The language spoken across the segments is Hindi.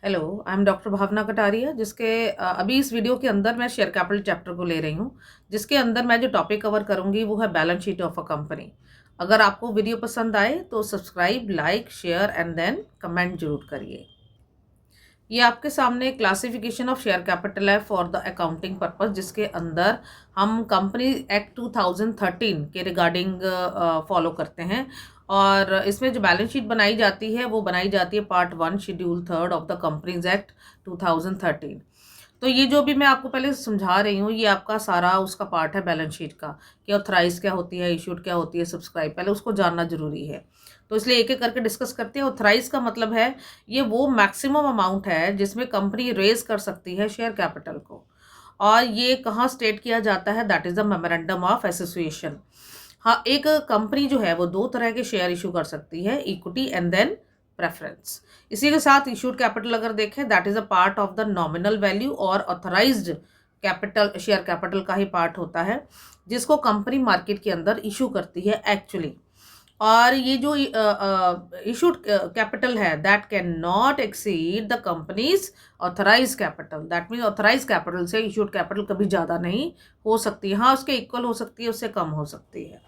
हेलो, आई एम डॉक्टर भावना कटारिया जिसके अभी इस वीडियो के अंदर मैं शेयर कैपिटल चैप्टर को ले रही हूँ, जिसके अंदर मैं जो टॉपिक कवर करूँगी वो है balance sheet of a company. अगर आपको वीडियो पसंद आए तो subscribe, like, share and then comment जरूर करिए। ये आपके सामने क्लासिफिकेशन ऑफ शेयर कैपिटल है फॉर द अकाउंटिंग पर्पस, जिसके अंदर हम कंपनी एक्ट 2013 के रिगार्डिंग फॉलो करते हैं। और इसमें जो बैलेंस शीट बनाई जाती है वो बनाई जाती है part 1 schedule 3 of the companies act 2013। तो ये जो भी मैं आपको पहले समझा रही हूँ ये आपका सारा उसका पार्ट है बैलेंस शीट का, कि ऑथराइज क्या होती है, इशूड क्या होती है, सब्सक्राइब, पहले उसको जानना जरूरी है। तो इसलिए एक एक करके डिस्कस करते हैं। ऑथराइज का मतलब है ये वो मैक्सिमम अमाउंट है जिसमें कंपनी रेज कर सकती है शेयर कैपिटल को। और ये कहाँ स्टेट किया जाता है, that is the memorandum of association. हाँ, एक कंपनी जो है वो दो तरह के शेयर इशू कर सकती है, इक्विटी एंड देन प्रेफरेंस। इसी के साथ इशूड कैपिटल अगर देखें, that is a part of the nominal value और ऑथराइज्ड कैपिटल शेयर कैपिटल का ही पार्ट होता है, जिसको कंपनी मार्केट के अंदर इशू करती है एक्चुअली। और ये जो इशूड कैपिटल है that can not exceed the company's authorise capital. That mean authorise capital से इशूड कैपिटल कभी ज़्यादा नहीं हो सकती है। हाँ, उसके इक्वल हो सकती है, उससे कम हो सकती है।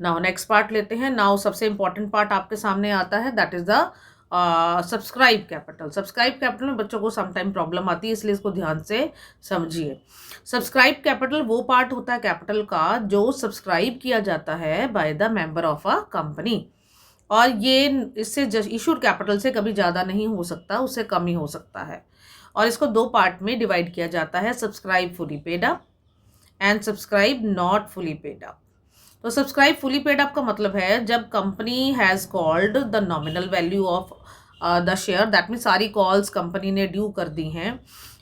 नाउ नेक्स्ट पार्ट लेते हैं। नाउ सबसे इंपॉर्टेंट पार्ट आपके सामने आता है, that is the subscribe capital. Subscribe capital में बच्चों को समटाइम प्रॉब्लम आती है, इसलिए इसको ध्यान से समझिए। सब्सक्राइब कैपिटल वो पार्ट होता है कैपिटल का जो सब्सक्राइब किया जाता है by the member of a company. और ये इससे इशूड कैपिटल से कभी ज़्यादा नहीं हो सकता, उससे कम ही हो सकता है। और इसको दो पार्ट में डिवाइड किया जाता है, subscribe fully paid up and subscribe not fully paid up. तो सब्सक्राइब फुली पेड अप का मतलब है जब company has called the nominal value of the share, that mean सारी कॉल्स कंपनी ने ड्यू कर दी हैं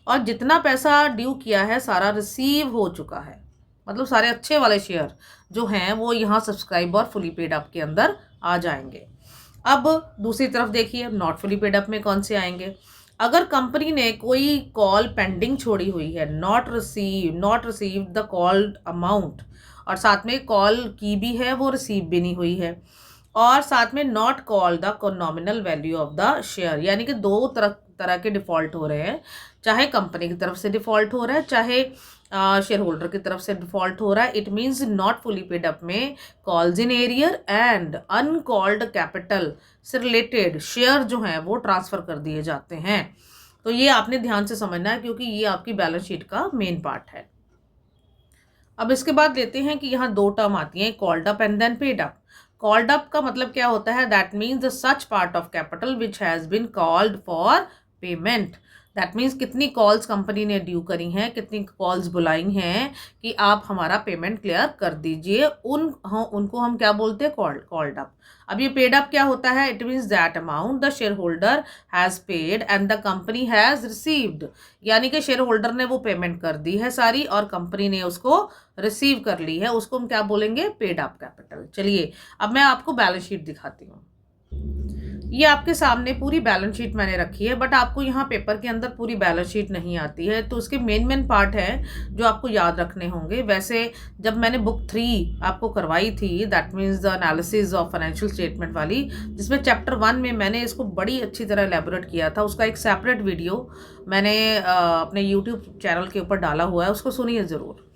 और जितना पैसा ड्यू किया है सारा रिसीव हो चुका है। मतलब सारे अच्छे वाले शेयर जो हैं वो यहाँ सब्सक्राइब और फुली पेड अप के अंदर आ जाएंगे। अब दूसरी तरफ देखिए, नॉट फुली पेड अप में कौन से आएंगे। अगर कंपनी ने कोई कॉल पेंडिंग छोड़ी हुई है, not receive the called amount, और साथ में कॉल की भी है वो रिसीव भी नहीं हुई है, और साथ में not call the nominal value of the share, यानी कि दो तरह तरह के डिफ़ॉल्ट हो रहे हैं। चाहे कंपनी की तरफ से डिफ़ॉल्ट हो रहा है, चाहे शेयर होल्डर की तरफ से डिफ़ॉल्ट हो रहा है। It means not fully paid up में calls in arrear and uncalled capital से रिलेटेड शेयर जो हैं वो ट्रांसफ़र कर दिए जाते हैं। तो ये आपने ध्यान से समझना है क्योंकि ये आपकी बैलेंस शीट का मेन पार्ट है। अब इसके बाद लेते हैं कि यहाँ दो टर्म आती हैं, called up and then paid up. Called up का मतलब क्या होता है, that means the such part of capital which has been called for payment. That means कितनी कॉल्स कंपनी ने ड्यू करी हैं, कितनी कॉल्स बुलाई हैं कि आप हमारा पेमेंट क्लियर कर दीजिए, उनको हम क्या बोलते हैं, कॉल्ड अप। अब ये पेड अप क्या होता है, it means that amount the share holder has paid and the company has received. यानी कि शेयर होल्डर ने वो पेमेंट कर दी है सारी और कंपनी ने उसको रिसीव कर ली है, उसको हम क्या बोलेंगे, पेड अप कैपिटल। चलिए अब मैं आपको बैलेंस शीट दिखाती हूँ। ये आपके सामने पूरी बैलेंस शीट मैंने रखी है, बट आपको यहाँ पेपर के अंदर पूरी बैलेंस शीट नहीं आती है, तो उसके मेन पार्ट हैं जो आपको याद रखने होंगे। वैसे जब मैंने बुक 3 आपको करवाई थी, that means the analysis of financial statement वाली, जिसमें चैप्टर 1 में मैंने इसको बड़ी अच्छी तरह एलेबोरेट किया था, उसका एक सेपरेट वीडियो मैंने अपने यूट्यूब चैनल के ऊपर डाला हुआ है, उसको सुनिए ज़रूर।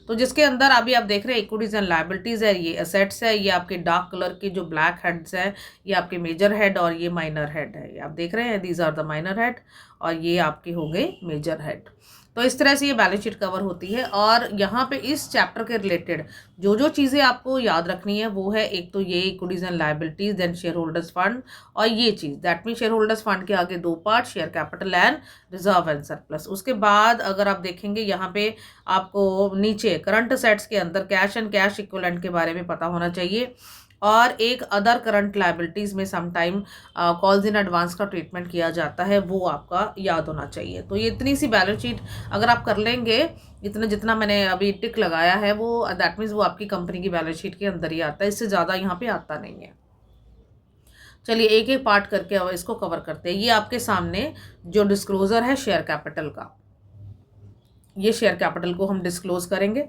तो जिसके अंदर अभी आप देख रहे हैं इक्विटीज एंड लायबिलिटीज़ है, ये एसेट्स है, ये आपके डार्क कलर के जो ब्लैक हेड्स है ये आपके मेजर हेड और ये माइनर हेड है। ये आप देख रहे हैं, these are the minor head और ये आपके हो गए मेजर हेड। तो इस तरह से ये बैलेंस शीट कवर होती है। और यहाँ पे इस चैप्टर के रिलेटेड जो जो चीज़ें आपको याद रखनी है वो है, एक तो ये equities and liabilities, then share holders fund, और ये चीज़ that mean share holders fund के आगे दो part, share capital and reserve and surplus. उसके बाद अगर आप देखेंगे यहाँ पे आपको नीचे करंट असेट्स के अंदर कैश एंड कैश इक्विवेलेंट के बारे में पता होना चाहिए, और एक अदर करंट लायबिलिटीज़ में समटाइम कॉल्स इन एडवांस का ट्रीटमेंट किया जाता है, वो आपका याद होना चाहिए। तो ये इतनी सी बैलेंस शीट अगर आप कर लेंगे, इतना जितना मैंने अभी टिक लगाया है वो दैट मीन्स वो आपकी कंपनी की बैलेंस शीट के अंदर ही आता है, इससे ज़्यादा यहाँ पे आता नहीं है। चलिए एक एक पार्ट करके अब इसको कवर करते हैं। ये आपके सामने जो डिस्क्लोजर है शेयर कैपिटल का, ये शेयर कैपिटल को हम डिस्क्लोज करेंगे।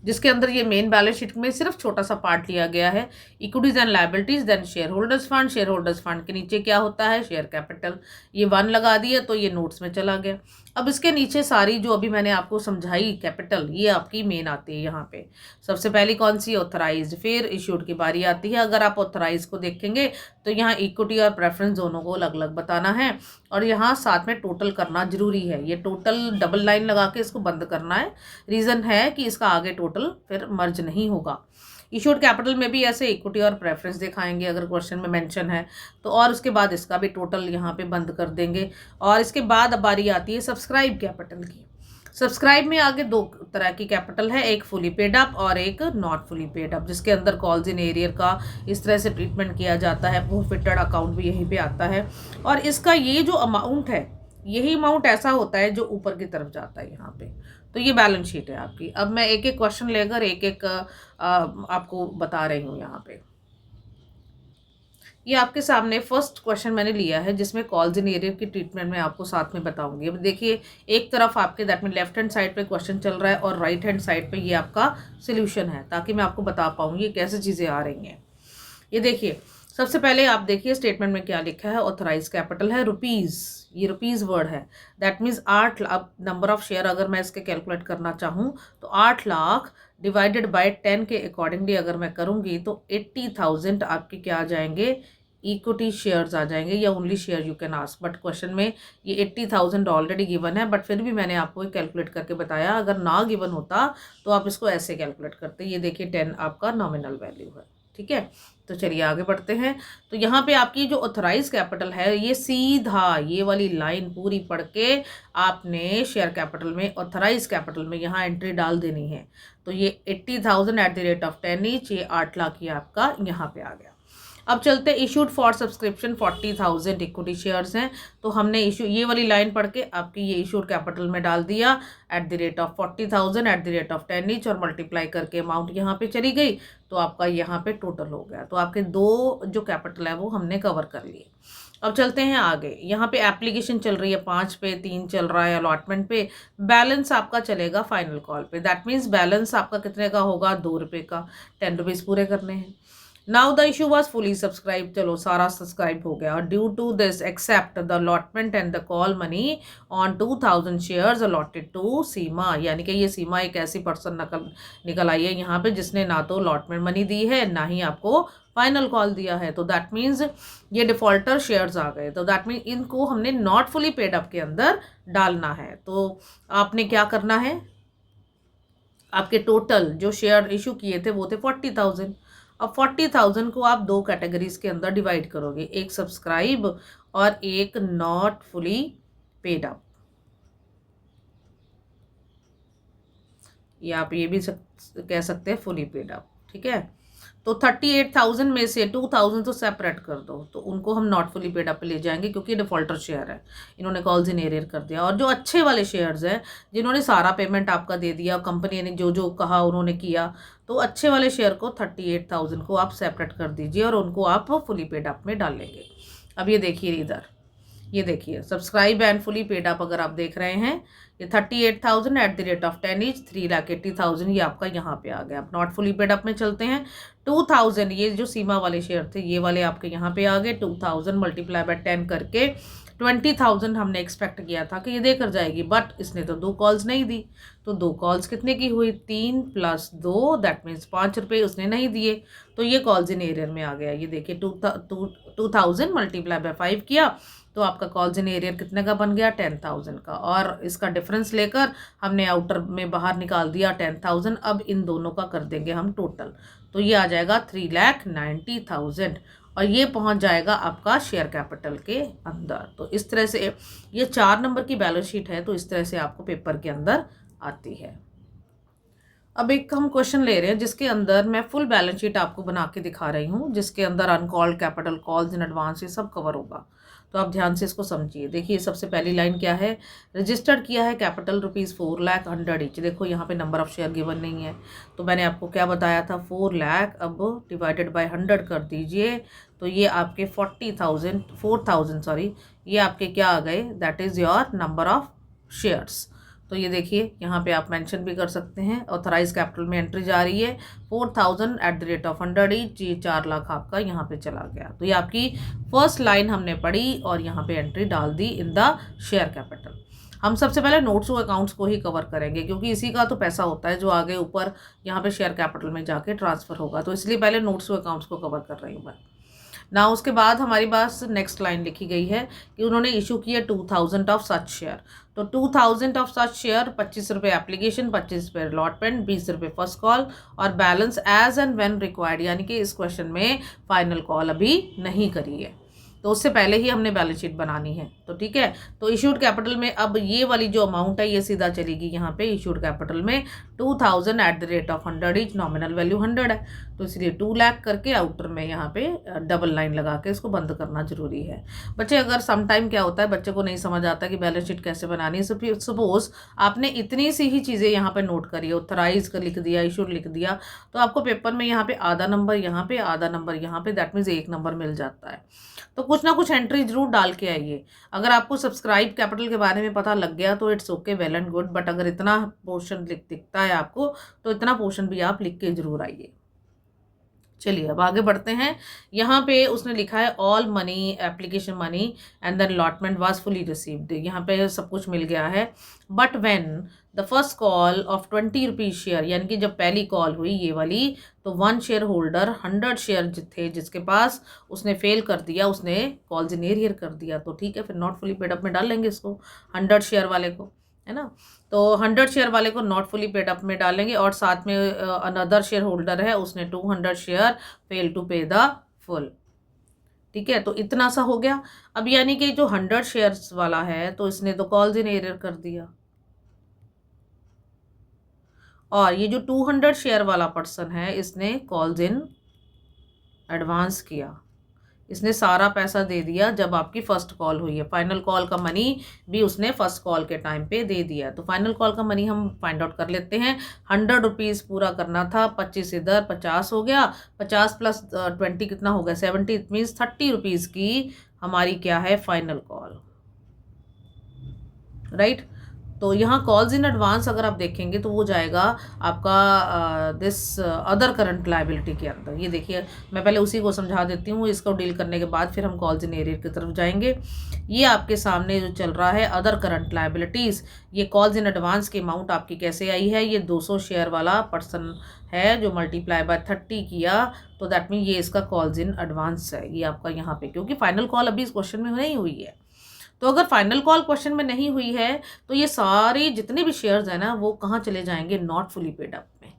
जिसके अंदर ये मेन बैलेंस शीट में सिर्फ छोटा सा पार्ट लिया गया है, equities and liabilities, then share holders fund के नीचे क्या होता है, शेयर कैपिटल, ये 1 लगा दिया तो ये नोट्स में चला गया। अब इसके नीचे सारी जो अभी मैंने आपको समझाई कैपिटल, ये आपकी मेन आती है यहाँ पे। सबसे पहली कौन सी, ऑथराइज्ड, फिर इश्यूड की बारी आती है। अगर आप ऑथराइज को देखेंगे तो यहाँ इक्विटी और प्रेफरेंस दोनों को अलग अलग बताना है, और यहाँ साथ में टोटल करना जरूरी है। ये टोटल डबल लाइन लगा के इसको बंद करना है, रीज़न है कि इसका आगे टोटल फिर मर्ज नहीं होगा। इशूड कैपिटल में भी ऐसे इक्विटी और प्रेफरेंस दिखाएंगे अगर क्वेश्चन में मेंशन है तो, और उसके बाद इसका भी टोटल यहाँ पे बंद कर देंगे। और इसके बाद अब बारी आती है सब्सक्राइब कैपिटल की। सब्सक्राइब में आगे 2 तरह की कैपिटल है, एक फुली पेड अप और एक नॉट फुली पेड अप, जिसके अंदर कॉल्स इन एरियर का इस तरह से ट्रीटमेंट किया जाता है। प्रोफिटेड अकाउंट भी यहीं पे आता है, और इसका ये जो अमाउंट है, यही अमाउंट ऐसा होता है जो ऊपर की तरफ जाता है यहाँ पे। तो ये बैलेंस शीट है आपकी। अब मैं एक एक क्वेश्चन लेकर एक एक आपको बता रही हूँ यहाँ पे। ये आपके सामने फर्स्ट क्वेश्चन मैंने लिया है, जिसमें कॉल्स इन एरियर की ट्रीटमेंट में आपको साथ में बताऊंगी। अब देखिए, एक तरफ आपके दैट में लेफ्ट हैंड साइड पे क्वेश्चन चल रहा है और राइट हैंड साइड पे ये आपका सोल्यूशन है, ताकि मैं आपको बता पाऊंगी कैसे चीज़ें आ रही हैं। ये देखिए, सबसे पहले आप देखिए स्टेटमेंट में क्या लिखा है। ऑथराइज कैपिटल है रुपीज़, ये रुपीज़ वर्ड है, दैट मीन्स 8 लाख। अब नंबर ऑफ शेयर अगर मैं इसके कैलकुलेट करना चाहूँ तो 8 लाख डिवाइडेड बाय 10 के अकॉर्डिंगली अगर मैं करूँगी तो 80,000 आपके क्या आ जाएंगे, इक्विटी शेयर्स आ जाएंगे, या only share you can ask. But question में ये 80,000 ऑलरेडी गिवन है, बट फिर भी मैंने आपको कैलकुलेट करके बताया। अगर ना गिवन होता तो आप इसको ऐसे कैलकुलेट करते। ये देखिए 10 आपका नॉमिनल वैल्यू है, ठीक है। तो चलिए आगे बढ़ते हैं। तो यहाँ पे आपकी जो ऑथराइज कैपिटल है, ये सीधा ये वाली लाइन पूरी पढ़ के आपने शेयर कैपिटल में, ऑथराइज कैपिटल में यहाँ एंट्री डाल देनी है। तो ये 80,000 eight the rate of 10 each, ये 8 लाख ये आपका यहाँ पे आ गया। अब चलते issued for subscription 40,000 equity shares हैं, तो हमने इशू ये वाली लाइन पढ़ के आपकी ये इशूड कैपिटल में डाल दिया eight the rate of 40,000 eight the rate of 10 each, और मल्टीप्लाई करके अमाउंट यहाँ पे चली गई, तो आपका यहाँ पे टोटल हो गया। तो आपके 2 जो कैपिटल है वो हमने कवर कर लिए। अब चलते हैं आगे। यहाँ पे एप्लीकेशन चल रही है 5 पे, 3 चल रहा है अलॉटमेंट पे, बैलेंस आपका चलेगा फाइनल कॉल पे। दैट मीन्स बैलेंस आपका कितने का होगा, 2 रुपये का, 10 रुपीज़ पूरे करने हैं। Now the issue was fully subscribe, चलो सारा सब्सक्राइब हो गया। और due to this except the allotment and the call money on 2,000 shares allotted to Seema, यानी कि ये सीमा एक ऐसी पर्सन निकल आई है यहाँ पे जिसने ना तो अलॉटमेंट मनी दी है, ना ही आपको फाइनल कॉल दिया है। तो दैट मीन्स ये डिफॉल्टर शेयर्स आ गए। तो दैट मीन्स इनको हमने नॉट फुली पेड अप के अंदर डालना है। तो आपने क्या करना है, आपके टोटल जो शेयर इशू किए थे वो थे 40,000। अब 40,000 को आप 2 कैटेगरीज के अंदर डिवाइड करोगे, एक सब्सक्राइब और एक नॉट फुली पेड अप। या आप ये भी कह सकते हैं फुली पेड अप, ठीक है। तो 38,000 में से 2,000 तो सेपरेट कर दो, तो उनको हम नॉट फुली पेड अप पे ले जाएंगे, क्योंकि डिफॉल्टर शेयर है, इन्होंने कॉल्स इन एरियर कर दिया। और जो अच्छे वाले शेयर्स हैं, जिन्होंने सारा पेमेंट आपका दे दिया, कंपनी ने जो जो कहा उन्होंने किया, तो अच्छे वाले शेयर को 38,000 को आप सेपरेट कर दीजिए और उनको आप फुली पेड अप में डाल लेंगे। अब ये देखिए इधर, ये देखिए subscribe and fully paid up अगर आप देख रहे हैं, ये 38,000 eight the rate of 10 each, 3,80,000 ये आपका यहाँ पे आ गया। अब नॉट फुली पेड अप में चलते हैं। 2,000 ये जो सीमा वाले शेयर थे, ये वाले आपके यहाँ पे आ गए। 2,000 मल्टीप्लाई बाय 10 करके 20,000 हमने एक्सपेक्ट किया था कि ये देकर जाएगी, बट इसने तो 2 कॉल्स नहीं दी। तो 2 कॉल्स कितने की हुई, 3 + 2, दैट मीन्स 5 रुपये उसने नहीं दिए, तो ये कॉल्स इन एरियर में आ गया। ये देखिए 2,000 मल्टीप्लाई बाय 5 किया तो आपका कॉल्स इन एरियर कितने का बन गया, 10,000 का। और इसका डिफरेंस लेकर हमने आउटर में बाहर निकाल दिया 10,000। अब इन दोनों का कर देंगे हम टोटल, तो ये आ जाएगा 3,90,000, और ये पहुंच जाएगा आपका शेयर कैपिटल के अंदर। तो इस तरह से ये 4 नंबर की बैलेंस शीट है, तो इस तरह से आपको पेपर के अंदर आती है। अब एक हम क्वेश्चन ले रहे हैं जिसके अंदर मैं फुल बैलेंस शीट आपको बना के दिखा रही हूँ, जिसके अंदर uncalled capital, calls in advance, ये सब कवर होगा। तो आप ध्यान से इसको समझिए। देखिए सबसे पहली लाइन क्या है, रजिस्टर्ड किया है कैपिटल ₹4 लाख 100 ईच। देखो यहाँ पे नंबर ऑफ शेयर गिवन नहीं है, तो मैंने आपको क्या बताया था, 4 लाख, अब डिवाइडेड बाय 100 कर दीजिए, तो ये आपके 4,000 सॉरी, ये आपके क्या आ गए, that is your number of shares. तो ये देखिए यहाँ पे आप मेंशन भी कर सकते हैं। ऑथराइज कैपिटल में एंट्री जा रही है 4000 eight the rate of 100 each, ये 4 लाख आपका यहाँ पे चला गया। तो ये आपकी फर्स्ट लाइन हमने पढ़ी और यहाँ पे एंट्री डाल दी इन द शेयर कैपिटल। हम सबसे पहले नोट्स टू अकाउंट्स को ही कवर करेंगे क्योंकि इसी का तो पैसा होता है जो आगे ऊपर यहाँ पे शेयर कैपिटल में जाके ट्रांसफर होगा, तो इसलिए पहले नोट्स टू अकाउंट्स को कवर कर रही हूँ मैं ना। उसके बाद हमारी पास नेक्स्ट लाइन लिखी गई है कि उन्होंने इशू किया 2000 ऑफ सच शेयर। तो 2000 ऑफ सच शेयर, 25 रुपये एप्लीकेशन, 25 रुपये अलॉटमेंट, 20 रुपये फर्स्ट कॉल और balance as and when required, यानी कि इस क्वेश्चन में फाइनल कॉल अभी नहीं करी है, तो उससे पहले ही हमने बैलेंस शीट बनानी है। तो ठीक है, तो इशूड कैपिटल में अब ये वाली जो अमाउंट है ये सीधा चलेगी यहाँ पे इशूड कैपिटल में 2000 eight the rate of 100 each, nominal value 100 है, तो इसलिए 2 लाख करके आउटर में यहाँ पे डबल लाइन लगा के इसको बंद करना जरूरी है। बच्चे अगर सम टाइम क्या होता है, बच्चे को नहीं समझ आता कि बैलेंस शीट कैसे बनानी है। सपोज आपने इतनी सी ही चीज़ें यहाँ पे नोट करी है, ऑथराइज कर लिख दिया, इशूड लिख दिया, तो आपको पेपर में यहाँ पे आधा नंबर यहाँ पे, आधा नंबर यहाँ पे, दैट मीन्स 1 नंबर मिल जाता है। तो कुछ ना कुछ एंट्री जरूर डाल के आइए। अगर आपको सब्सक्राइब कैपिटल के बारे में पता लग गया तो it's okay, well and good, but अगर इतना पोर्शन दिखता है आपको तो इतना पोर्शन भी आप लिख के जरूर आइए। चलिए अब आगे बढ़ते हैं। यहाँ पे उसने लिखा है all money, application money and then allotment was fully received, यहाँ पे सब कुछ मिल गया है। But when the first call of 20 rupees share, यानी कि जब पहली कॉल हुई ये वाली, तो 1 शेयर होल्डर 100 शेयर थे जिसके पास, उसने फेल कर दिया, उसने कॉल्स इन एरियर कर दिया, तो ठीक है फिर नॉट फुली पेड अप में डाल लेंगे इसको 100 शेयर वाले को, है ना। तो 100 शेयर वाले को नॉट फुली पेड अप में डालेंगे और साथ में अनदर शेयर होल्डर है उसने 200 share fail to pay the full. ठीक है, तो इतना सा हो गया। अब यानी कि जो 100 शेयर्स वाला है तो इसने तो कॉल्स इन एरियर कर दिया, और ये जो 200 शेयर वाला पर्सन है इसने कॉल्स इन एडवांस किया, इसने सारा पैसा दे दिया जब आपकी फर्स्ट कॉल हुई है। फाइनल कॉल का मनी भी उसने फर्स्ट कॉल के टाइम पे दे दिया। तो फाइनल कॉल का मनी हम फाइंड आउट कर लेते हैं। 100 रुपीज़ पूरा करना था, 25 इधर, 50 हो गया, 50 प्लस 20 कितना हो गया 70, इट मीन्स 30 रुपीज़ की हमारी क्या है फाइनल कॉल, राइट। तो यहाँ कॉल्स इन एडवांस अगर आप देखेंगे तो वो जाएगा आपका दिस अदर करंट लायबिलिटी के अंदर। ये देखिए मैं पहले उसी को समझा देती हूँ, इसको डील करने के बाद फिर हम कॉल्स इन एरियर की तरफ जाएंगे। ये आपके सामने जो चल रहा है अदर करंट लायबिलिटीज़, ये कॉल्स इन एडवांस की अमाउंट आपकी कैसे आई है, ये 200 शेयर वाला पर्सन है जो मल्टीप्लाई बाय 30 किया, तो दैट मीन ये इसका कॉल्स इन एडवांस है ये आपका यहाँ पे, क्योंकि फाइनल कॉल अभी इस क्वेश्चन में नहीं हुई है। तो अगर फाइनल कॉल क्वेश्चन में नहीं हुई है तो ये सारे जितने भी शेयर्स हैं ना वो कहाँ चले जाएंगे, नॉट फुली पेड अप में,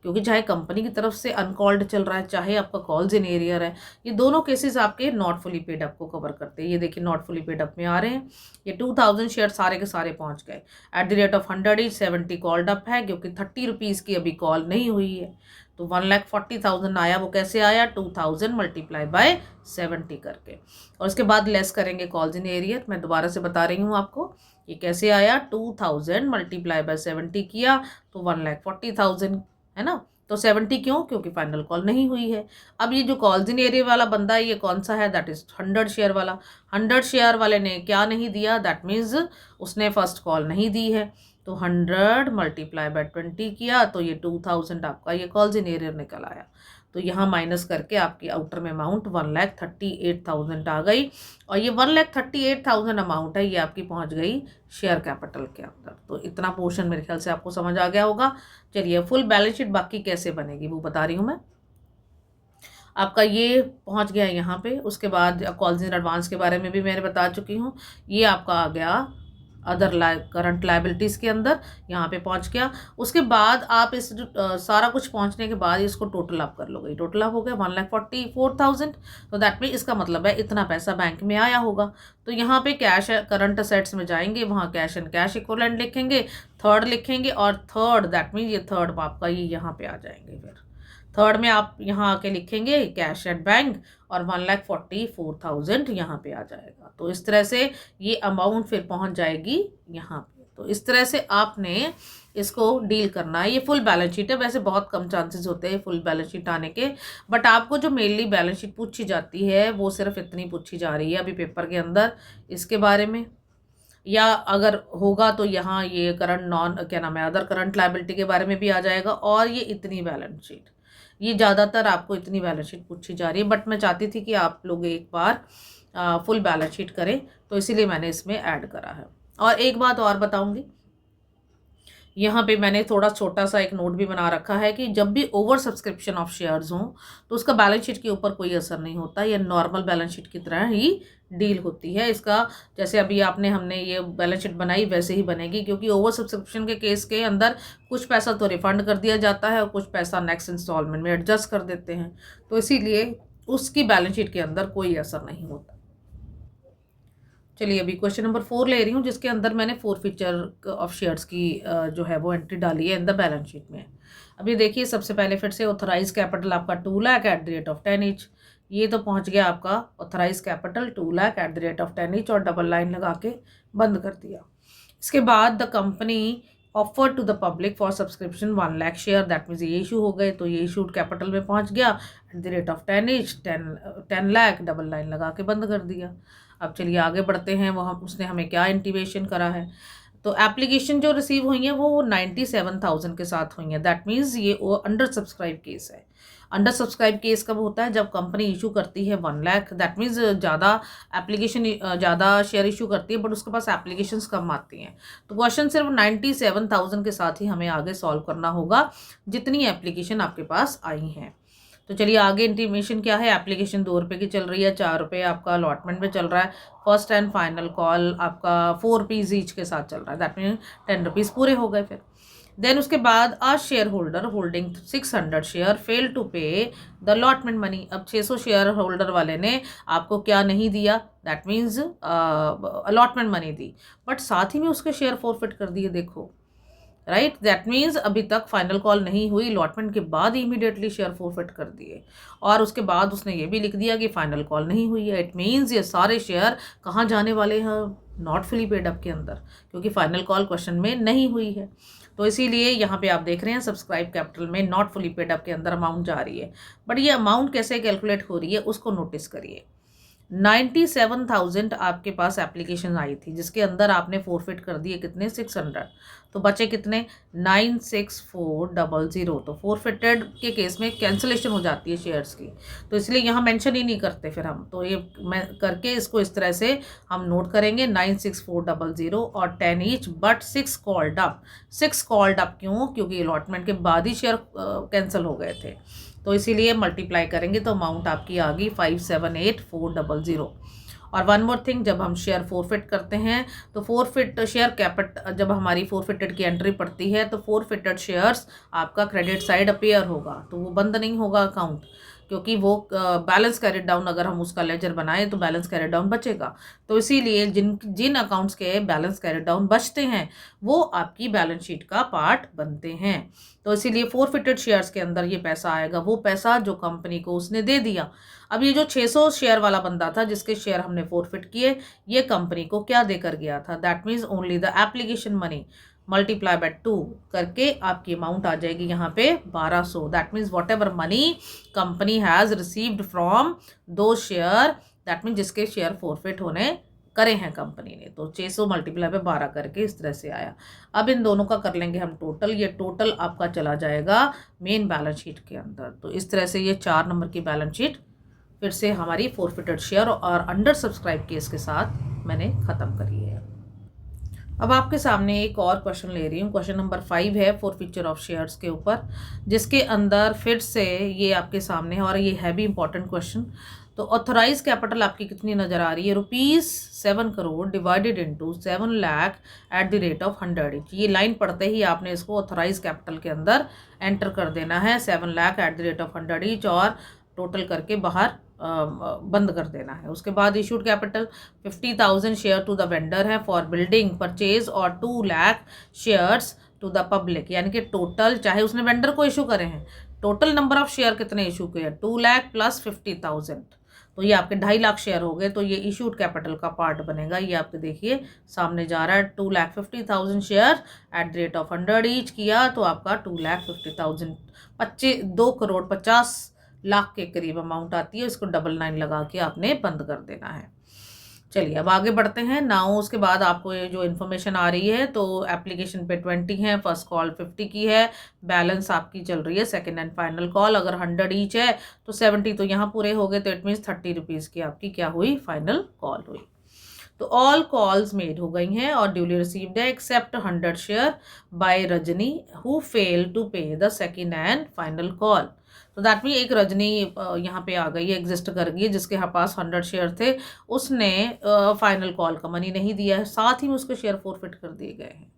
क्योंकि चाहे कंपनी की तरफ से अनकॉल्ड चल रहा है चाहे आपका कॉल्स इन एरियर है, ये दोनों केसेस आपके नॉट फुली पेड अप को कवर करते हैं। ये देखिए नॉट फुली पेड अप में आ रहे हैं, ये 2000 शेयर सारे के सारे पहुंच गए eight the rate of 100 each, 70 called up है क्योंकि 30 रुपीज़ की अभी कॉल नहीं हुई है। तो 1,40,000 आया, वो कैसे आया 2000 मल्टीप्लाई बाय 70 करके, और उसके बाद लेस करेंगे कॉल्स इन एरियर। मैं दोबारा से बता रही हूँ आपको ये कैसे आया, 2000 मल्टीप्लाई बाय 70 किया तो 1,40,000 है ना। तो 70 क्यों, क्योंकि फाइनल कॉल नहीं हुई है। अब ये जो कॉल्स इन एरिया वाला बंदा है ये कौन सा है, दैट इज 100 शेयर वाला। 100 शेयर वाले ने क्या नहीं दिया, दैट मीन्स उसने फर्स्ट कॉल नहीं दी है। तो 100 मल्टीप्लाई बाय 20 किया तो ये 2000 आपका ये कॉल्स इन एरियर निकल आया। तो यहाँ माइनस करके आपकी आउटर में अमाउंट 1,38,000 आ गई, और ये 1,38,000 अमाउंट है ये आपकी पहुँच गई शेयर कैपिटल के अंदर। तो इतना पोर्शन मेरे ख्याल से आपको समझ आ गया होगा। चलिए फुल बैलेंस शीट बाकी कैसे बनेगी वो बता रही हूँ मैं। आपका ये पहुँच गया यहाँ पे, उसके बाद कॉल्स इन एडवांस के बारे में भी मैंने बता चुकी हूँ। ये आपका आ गया अदर करंट लायबिलिटीज़ के अंदर, यहाँ पे पहुँच गया। उसके बाद आप इस सारा कुछ पहुँचने के बाद इसको टोटल अप कर लोगे, टोटल अप हो गया 1,44,000। तो दैट मीन इसका मतलब है इतना पैसा बैंक में आया होगा। तो यहाँ पे कैश करंट असेट्स में जाएंगे, वहाँ कैश एंड कैश इक्विवेलेंट लिखेंगे, थर्ड लिखेंगे, और थर्ड दैट मीन ये थर्ड आपका ये यहाँ पे आ जाएंगे। फिर थर्ड में आप यहाँ आके लिखेंगे कैश एट बैंक, और 1,44,000 यहाँ पे आ जाएगा। तो इस तरह से ये अमाउंट फिर पहुँच जाएगी यहाँ पे। तो इस तरह से आपने इसको डील करना है। ये फुल बैलेंस शीट है, वैसे बहुत कम चांसेस होते हैं फुल बैलेंस शीट आने के, बट आपको जो मेनली बैलेंस शीट पूछी जाती है वो सिर्फ इतनी पूछी जा रही है अभी पेपर के अंदर इसके बारे में। या अगर होगा तो यहाँ ये करंट नॉन क्या नाम है अदर करंट लायबिलिटी के बारे में भी आ जाएगा, और ये इतनी बैलेंस शीट, ये ज़्यादातर आपको इतनी बैलेंस शीट पूछी जा रही है, बट मैं चाहती थी कि आप लोग एक बार फुल बैलेंस शीट करें, तो इसीलिए मैंने इसमें ऐड करा है। और एक बात और बताऊंगी, यहाँ पे मैंने थोड़ा छोटा सा एक नोट भी बना रखा है कि जब भी ओवर सब्सक्रिप्शन ऑफ शेयर्स हों तो उसका बैलेंस शीट के ऊपर कोई असर नहीं होता, ये नॉर्मल बैलेंस शीट की तरह ही डील होती है। इसका जैसे अभी हमने ये बैलेंस शीट बनाई वैसे ही बनेगी, क्योंकि ओवर सब्सक्रिप्शन के केस के अंदर कुछ पैसा तो रिफंड कर दिया जाता है और कुछ पैसा नेक्स्ट इंस्टॉलमेंट में एडजस्ट कर देते हैं, तो इसीलिए उसकी बैलेंस शीट के अंदर कोई असर नहीं होता। चलिए अभी क्वेश्चन नंबर 4 ले रही हूँ, जिसके अंदर मैंने फीचर ऑफ शेयर्स की जो है वो एंट्री डाली है इन द बैलेंस शीट में। अभी देखिए सबसे पहले फिर से ऑथराइज कैपिटल आपका 2 lakh at the rate of 10 each, ये तो पहुंच गया आपका authorise capital 2 lakh at the rate of 10 each, और डबल लाइन लगा के बंद कर दिया। इसके बाद the company offer to the public for subscription 1 lakh share, that means ये इशू हो गए, तो ये इशूड कैपिटल में पहुंच गया at the rate of 10 each, 10 lakh, double line लगा के बंद कर दिया। अब चलिए आगे बढ़ते हैं, वो उसने हमें क्या इंटीमेशन करा है। तो एप्लीकेशन जो रिसीव हुई है वो 97,000 के साथ हुई है, दैट मीन्स ये वो अंडर सब्सक्राइब केस है। अंडर सब्सक्राइब केस कब होता है? जब कंपनी इशू करती है 1 लाख, दैट मीन्स ज़्यादा एप्लीकेशन ज़्यादा शेयर इशू करती है बट उसके पास एप्लीकेशंस कम आती हैं। तो क्वेश्चन सिर्फ 97,000 के साथ ही हमें आगे सॉल्व करना होगा, जितनी एप्लीकेशन आपके पास आई हैं। तो चलिए आगे इंटीमेशन क्या है। एप्लीकेशन 2 रुपये की चल रही है, 4 रुपये आपका अलॉटमेंट में चल रहा है, फर्स्ट एंड फाइनल कॉल आपका 4 रुपीज़ ईच के साथ चल रहा है, दैट मीन 10 रुपीज़ पूरे हो गए। फिर देन उसके बाद a share holder holding 600 share fail to pay the allotment money. अब 600 शेयर होल्डर वाले ने आपको क्या नहीं दिया, that means allotment money the, but साथ ही में उसके शेयर फॉरफिट कर दिए। देखो राइट, दैट मीन्स अभी तक फाइनल कॉल नहीं हुई, अलॉटमेंट के बाद इमीडिएटली शेयर फॉरफिट कर दिए, और उसके बाद उसने ये भी लिख दिया कि फाइनल कॉल नहीं हुई है। इट मीन्स ये सारे शेयर कहाँ जाने वाले हैं? नॉट फुली पेड अप के अंदर, क्योंकि फाइनल कॉल क्वेश्चन में नहीं हुई है। तो इसीलिए यहाँ पे आप देख रहे हैं सब्सक्राइब कैपिटल में नॉट फुली पेड अप के अंदर अमाउंट जा रही है, बट ये अमाउंट कैसे कैलकुलेट हो रही है उसको नोटिस करिए। 97,000 आपके पास एप्लीकेशन आई थी, जिसके अंदर आपने फॉरफिट कर दिए कितने? 600, तो बचे कितने? 96400। तो फॉरफिटेड के केस में कैंसिलेशन हो जाती है शेयर्स की, तो इसलिए यहाँ मेंशन ही नहीं करते फिर हम, तो ये मैं करके इसको इस तरह से हम नोट करेंगे 96400 और 10 each, but 6 called up. 6 called up क्यों? क्योंकि अलॉटमेंट के बाद ही शेयर कैंसिल हो गए थे, तो इसीलिए मल्टीप्लाई करेंगे तो अमाउंट आपकी आ गई 578,400। और वन मोर थिंग, जब हम शेयर फॉरफिट करते हैं तो फॉरफिट शेयर कैपिट जब हमारी फॉरफिटेड की एंट्री पड़ती है तो फॉरफिटेड शेयर्स आपका क्रेडिट साइड अपीयर होगा, तो वो बंद नहीं होगा अकाउंट, क्योंकि वो बैलेंस कैरिड डाउन अगर हम उसका लेजर बनाएं तो बैलेंस कैरिड डाउन बचेगा। तो इसीलिए जिन अकाउंट्स के बैलेंस कैरिड डाउन बचते हैं वो आपकी बैलेंस शीट का पार्ट बनते हैं। तो इसीलिए फॉरफिटेड शेयर्स के अंदर ये पैसा आएगा, वो पैसा जो कंपनी को उसने दे दिया। अब ये जो 600 शेयर वाला बंदा था जिसके शेयर हमने फॉरफिट किए, ये कंपनी को क्या देकर गया था? That means only the application money multiply by 2 करके आपकी अमाउंट आ जाएगी यहाँ पे 1200। That means what ever money company has received from दो शेयर, दैट मीन्स जिसके शेयर फॉरफिट होने करे हैं कंपनी ने, तो 600 मल्टीप्लाई पे 12 करके इस तरह से आया। अब इन दोनों का कर लेंगे हम टोटल, ये टोटल आपका चला जाएगा मेन बैलेंस शीट के अंदर। तो इस तरह से ये 4 नंबर की बैलेंस शीट फिर से हमारी फॉरफिटेड शेयर और अंडर सब्सक्राइब केस के साथ मैंने ख़त्म करी है। अब आपके सामने एक और क्वेश्चन ले रही हूँ, क्वेश्चन नंबर 5 है फॉरफिचर ऑफ शेयर्स के ऊपर, जिसके अंदर फिर से ये आपके सामने है और ये है भी इंपॉर्टेंट क्वेश्चन। तो ऑथराइज कैपिटल आपकी कितनी नज़र आ रही है? ₹7 crore divided into 7 lakh at the rate of 100 each. ये लाइन पढ़ते ही आपने इसको ऑथराइज कैपिटल के अंदर एंटर कर देना है, 7 lakh at the rate of 100 each, और टोटल करके बाहर बंद कर देना है। उसके बाद issued capital 50,000 share to the vendor है फॉर बिल्डिंग परचेज, और 2 lakh shares to the public, यानी कि टोटल चाहे उसने वेंडर को इशू करे हैं, टोटल नंबर ऑफ शेयर कितने इशू किए हैं? 2 लाख प्लस 50,000, तो ये आपके 2.5 लाख शेयर हो गए, तो ये इशूड कैपिटल का पार्ट बनेगा। ये आपके देखिए सामने जा रहा है, 2,50,000 share at the rate of 100 each किया, तो आपका 2,50,000 2 करोड़ 50 लाख के करीब अमाउंट आती है। इसको 99 लगा के आपने बंद कर देना है। चलिए अब आगे बढ़ते हैं। नाउ उसके बाद आपको ये जो इन्फॉर्मेशन आ रही है, तो एप्लीकेशन पे 20 है, फर्स्ट कॉल 50 की है, बैलेंस आपकी चल रही है सेकंड एंड फाइनल कॉल। अगर 100 ईच है तो 70 तो यहाँ पूरे हो गए, तो इट मीन्स 30 रुपीज़ की आपकी क्या हुई, फाइनल कॉल हुई। तो ऑल कॉल्स मेड हो गई हैं और ड्यूली रिसीव्ड है except 100 share by Rajni who fail to pay the second and final call. तो दैट मीन एक रजनी यहाँ पे आ गई है, एग्जिस्ट कर गई है, जिसके पास 100 शेयर थे, उसने फाइनल कॉल का मनी नहीं दिया है, साथ ही में उसके शेयर फोरफिट कर दिए गए हैं।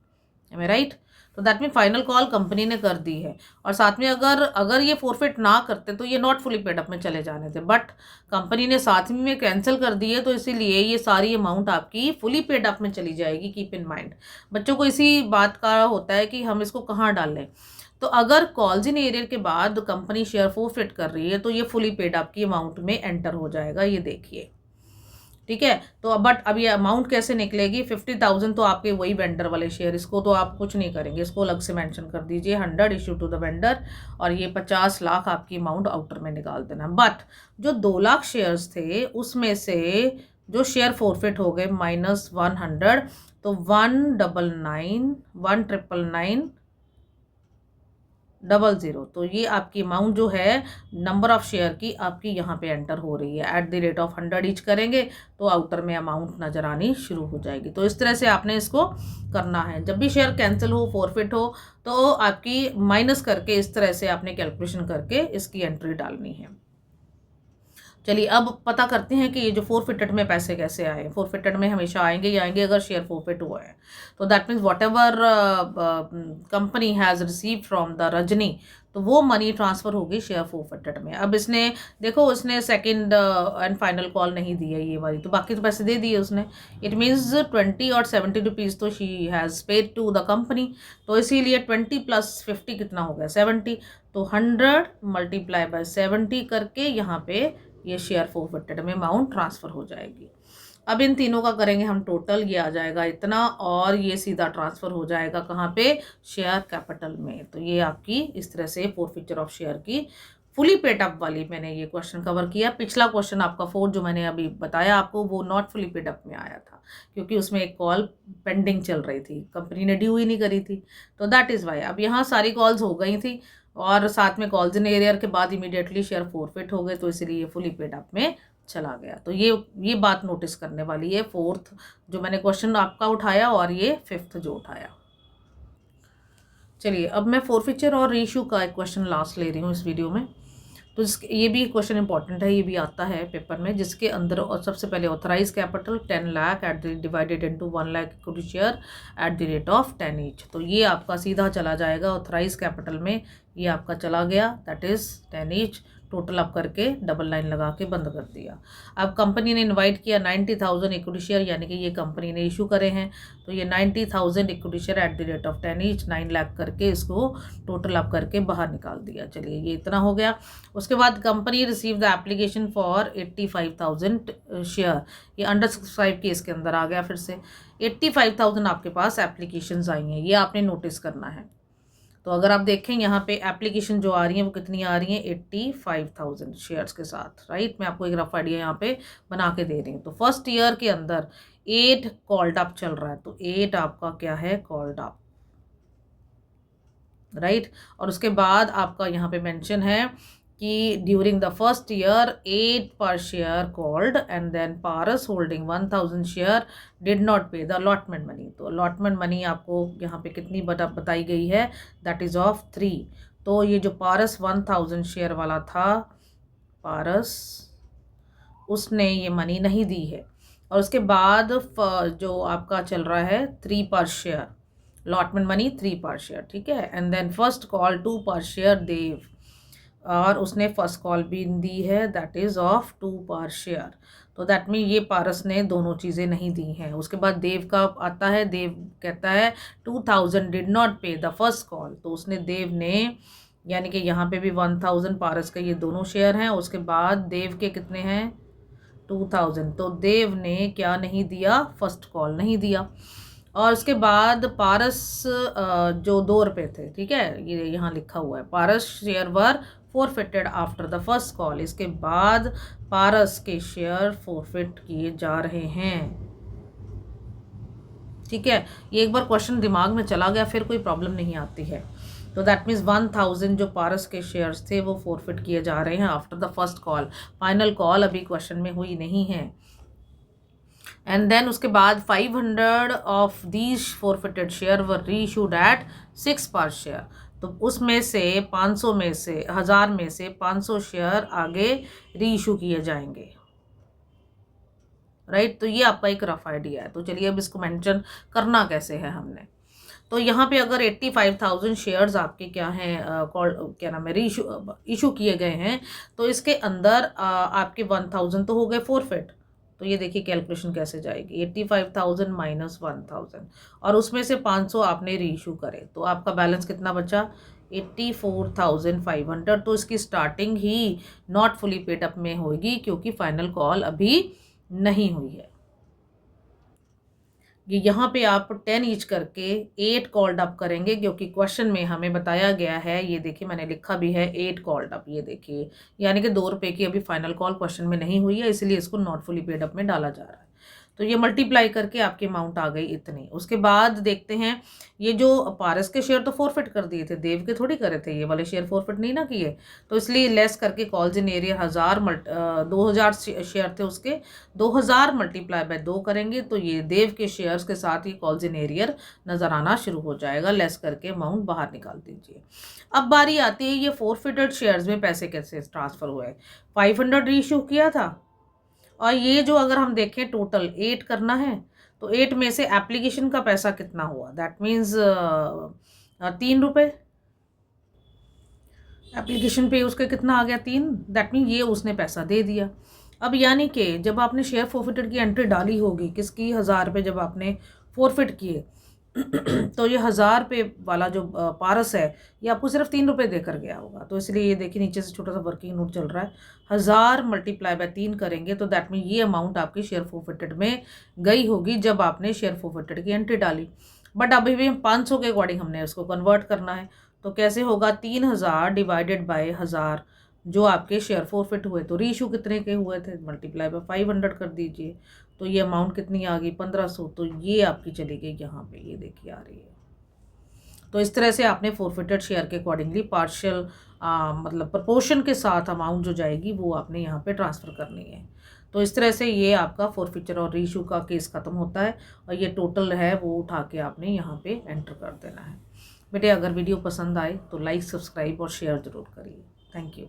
एम आई राइट? तो that mean final call company ने कर दी है, और साथ में अगर अगर ये फोरफिट ना करते तो ये नॉट फुली पेड अप में चले जाने थे, बट कंपनी ने साथ में कैंसिल कर दी है, तो इसीलिए ये सारी अमाउंट आपकी फुली पेड अप में चली जाएगी। कीप इन माइंड, बच्चों को इसी बात का होता है कि हम इसको कहाँ डालें। तो अगर कॉल्स इन एरियर के बाद कंपनी शेयर फोरफिट कर रही है, तो ये फुली पेड अप की अमाउंट में एंटर हो जाएगा, ये देखिए। ठीक है, तो बट अब ये अमाउंट कैसे निकलेगी, 50,000 तो आपके वही वेंडर वाले शेयर, इसको तो आप कुछ नहीं करेंगे, इसको अलग से मेंशन कर दीजिए 100 इशू टू द वेंडर, और ये 50 लाख आपकी अमाउंट आउटर में निकाल देना। बट जो 2 लाख शेयर्स थे उसमें से जो शेयर फोरफिट हो गए -100, तो 199,999,00, तो ये आपकी अमाउंट जो है नंबर ऑफ शेयर की आपकी यहाँ पे एंटर हो रही है। Eight the rate of 100 each करेंगे तो आउटर में अमाउंट नज़र आनी शुरू हो जाएगी। तो इस तरह से आपने इसको करना है। जब भी शेयर कैंसिल हो, फोरफिट हो, तो आपकी माइनस करके इस तरह से आपने कैलकुलेशन करके इसकी एंट्री डालनी है। चलिए अब पता करते हैं कि ये जो फोरफिटेड में पैसे कैसे आए। फोरफिटेड में हमेशा आएंगे ही आएंगे अगर शेयर फोरफिट हुआ है, तो that means what ever company has receive from the Rajni, तो वो मनी ट्रांसफ़र होगी शेयर फोरफिटेड में। अब इसने देखो, उसने सेकंड एंड फाइनल कॉल नहीं दी है ये वाली, तो बाकी तो पैसे दे दिए उसने। इट मीन्स 20 और 70 रुपीज़ तो she has paid to the company, तो इसीलिए 20 + 50 कितना हो गया, 70। तो 100 मल्टीप्लाई बाय 70 करके यहाँ पे ये शेयर फोरफिटेड में अमाउंट ट्रांसफ़र हो जाएगी। अब इन तीनों का करेंगे हम टोटल, ये आ जाएगा इतना, और ये सीधा ट्रांसफ़र हो जाएगा कहाँ पे, शेयर कैपिटल में। तो ये आपकी इस तरह से फोरफिचर ऑफ शेयर की फुली पेड अप वाली मैंने ये क्वेश्चन कवर किया। पिछला क्वेश्चन आपका 4 जो मैंने अभी बताया आपको, वो नॉट फुली पेड अप में आया था, क्योंकि उसमें एक कॉल पेंडिंग चल रही थी, कंपनी ने ड्यू ही नहीं करी थी, तो दैट इज़ वाई। अब यहाँ सारी कॉल्स हो गई थी और साथ में कॉल्स इन एरियर के बाद इमीडिएटली शेयर फोरफिट हो गए, तो इसलिए ये फुली पेड अप में चला गया। तो ये बात नोटिस करने वाली है, 4th जो मैंने क्वेश्चन आपका उठाया और ये 5th जो उठाया। चलिए अब मैं फोरफिचर और रीइश्यू का एक क्वेश्चन लास्ट ले रही हूँ इस वीडियो में। तो ये भी क्वेश्चन इंपॉर्टेंट है, ये भी आता है पेपर में, जिसके अंदर और सबसे पहले authorise capital 10 lakh divided into 1 lakh equity share at the rate of 10 each. तो ये आपका सीधा चला जाएगा ऑथराइज कैपिटल में, ये आपका चला गया, that is 10 each. Total up करके डबल लाइन लगा के बंद कर दिया। अब कंपनी ने इनवाइट किया 90,000 इक्विटी शेयर, यानी कि ये कंपनी ने इशू करे हैं, तो ये 90,000 equity share at the rate of 10 each 9 lakh करके इसको टोटल अप करके बाहर निकाल दिया। चलिए ये इतना हो गया। उसके बाद company receive the application for 85,000 share, ये अंडर सब्सक्राइब केस के अंदर आ गया। फिर से 85,000 आपके पास एप्लीकेशंस आई हैं, ये आपने नोटिस करना है। तो अगर आप देखें यहाँ पे एप्लीकेशन जो आ रही हैं वो कितनी आ रही हैं, 85,000 शेयर्स के साथ, राइट। मैं आपको एक रफ आइडिया यहाँ पे बना के दे रही हूँ। तो फर्स्ट ईयर के अंदर 8 कॉल्ड अप चल रहा है, तो 8 आपका क्या है, कॉल्ड अप, राइट। और उसके बाद आपका यहाँ पे मेंशन है कि during the first year 8 per share called and then Paras holding 1,000 share did not pay the allotment money. तो अलॉटमेंट मनी आपको यहाँ पे कितनी बताई गई है, दैट इज़ ऑफ 3। तो ये जो पारस 1,000 शेयर वाला था, पारस उसने ये मनी नहीं दी है। और उसके बाद जो आपका चल रहा है 3 पर शेयर, अलॉटमेंट मनी 3 पर शेयर, ठीक है। एंड देन फर्स्ट कॉल 2 पर शेयर देव, और उसने फर्स्ट कॉल भी दी है, दैट इज़ ऑफ 2 पर शेयर। तो दैट मीन ये पारस ने दोनों चीज़ें नहीं दी हैं। उसके बाद देव का आता है, देव कहता है 2,000 did not pay the first call, तो उसने देव ने, यानी कि यहाँ पे भी 1,000 पारस का, ये दोनों शेयर हैं। उसके बाद देव के कितने हैं, 2,000, तो देव ने क्या नहीं दिया, फर्स्ट कॉल नहीं दिया। और उसके बाद पारस जो 2 रुपये थे, ठीक है, ये यहाँ लिखा हुआ है, Paras share were forfeited after the first call. इसके बाद पारस के शेयर फोरफिट किए जा रहे हैं, ठीक है। ये एक बार क्वेश्चन दिमाग में चला गया फिर कोई प्रॉब्लम नहीं आती है। तो दैट मीन्स 1000 जो पारस के शेयर्स थे वो फोरफिट किए जा रहे हैं after the first call. Final call अभी क्वेश्चन में हुई नहीं है। एंड देन उसके बाद 500 of these forfeited share were reissued at 6 per share. तो उसमें से 500 में से 1000 में से 500 शेयर आगे रीइशू किए जाएंगे, राइट। तो ये आपका एक रफ आइडिया है। तो चलिए अब इसको मेंशन करना कैसे है हमने। तो यहाँ पे अगर 85,000 शेयर्स आपके क्या हैं, क्या नाम है, इशू किए गए हैं, तो इसके अंदर आपके 1000 तो हो गए फोरफिट। तो ये देखिए कैलकुलेशन कैसे जाएगी, 85,000 माइनस 1000 और उसमें से 500 आपने रीइशू करे, तो आपका बैलेंस कितना बचा, 84,500। तो इसकी starting he not fully paid up में होगी क्योंकि फाइनल कॉल अभी नहीं हुई है। ये यहाँ पे आप 10 ईच करके 8 कॉल्ड अप करेंगे क्योंकि क्वेश्चन में हमें बताया गया है, ये देखिए मैंने लिखा भी है 8 कॉल्ड अप, ये देखिए, यानी कि 2 रुपये की अभी फाइनल कॉल क्वेश्चन में नहीं हुई है, इसलिए इसको नॉट फुली पेड अप में डाला जा रहा है। तो ये मल्टीप्लाई करके आपकी अमाउंट आ गई इतनी। उसके बाद देखते हैं, ये जो पारस के शेयर तो फोरफिट कर दिए थे, देव के थोड़ी करे थे, ये वाले शेयर फोरफिट नहीं ना किए, तो इसलिए लेस करके कॉल्स इन एरियर 2000 शेयर थे उसके, 2000 मल्टीप्लाई बाय 2 करेंगे तो ये देव के शेयर्स के साथ ही कॉल्स इन एरियर नज़र आना शुरू हो जाएगा। लेस करके अमाउंट बाहर निकाल दीजिए। अब बारी आती है ये फोरफिटेड शेयर्स में पैसे कैसे ट्रांसफ़र हुए। 500 रीइशू किया था और ये जो अगर हम देखें टोटल 8 करना है, तो 8 में से एप्लीकेशन का पैसा कितना हुआ, दैट मीन्स 3 रुपये। एप्लीकेशन पे उसके कितना आ गया, 3, दैट मीन ये उसने पैसा दे दिया। अब यानी कि जब आपने शेयर फोरफिटेड की एंट्री डाली होगी किसकी, 1000 रुपये जब आपने फोरफिट किए तो ये 1000 रुपये वाला जो पारस है ये आपको सिर्फ 3 रुपये देकर गया होगा। तो इसलिए ये देखिए नीचे से छोटा सा वर्किंग नोट चल रहा है, 1000 मल्टीप्लाई बाय 3 करेंगे तो दैट मीन ये अमाउंट आपकी शेयर फोरफिटेड में गई होगी जब आपने शेयर फोरफिटेड की एंट्री डाली। बट अभी भी 500 के अकॉर्डिंग हमने उसको कन्वर्ट करना है, तो कैसे होगा, 3000 डिवाइडेड बाय 1000 जो आपके शेयर फोरफिट हुए, तो रीइशू कितने के हुए थे, मल्टीप्लाई बाय 500 कर दीजिए, तो ये अमाउंट कितनी आ गई, 1500। तो ये आपकी चली गई यहाँ पे, ये देखिए आ रही है। तो इस तरह से आपने फोरफिटेड शेयर के अकॉर्डिंगली पार्शियल मतलब प्रपोर्शन के साथ अमाउंट जो जाएगी वो आपने यहाँ पे ट्रांसफ़र करनी है। तो इस तरह से ये आपका फोरफिचर और रीइशू का केस ख़त्म होता है और ये टोटल है वो उठा के आपने यहाँ पे एंटर कर देना है। बेटे अगर वीडियो पसंद आए तो लाइक, सब्सक्राइब और शेयर ज़रूर करिए। Thank you.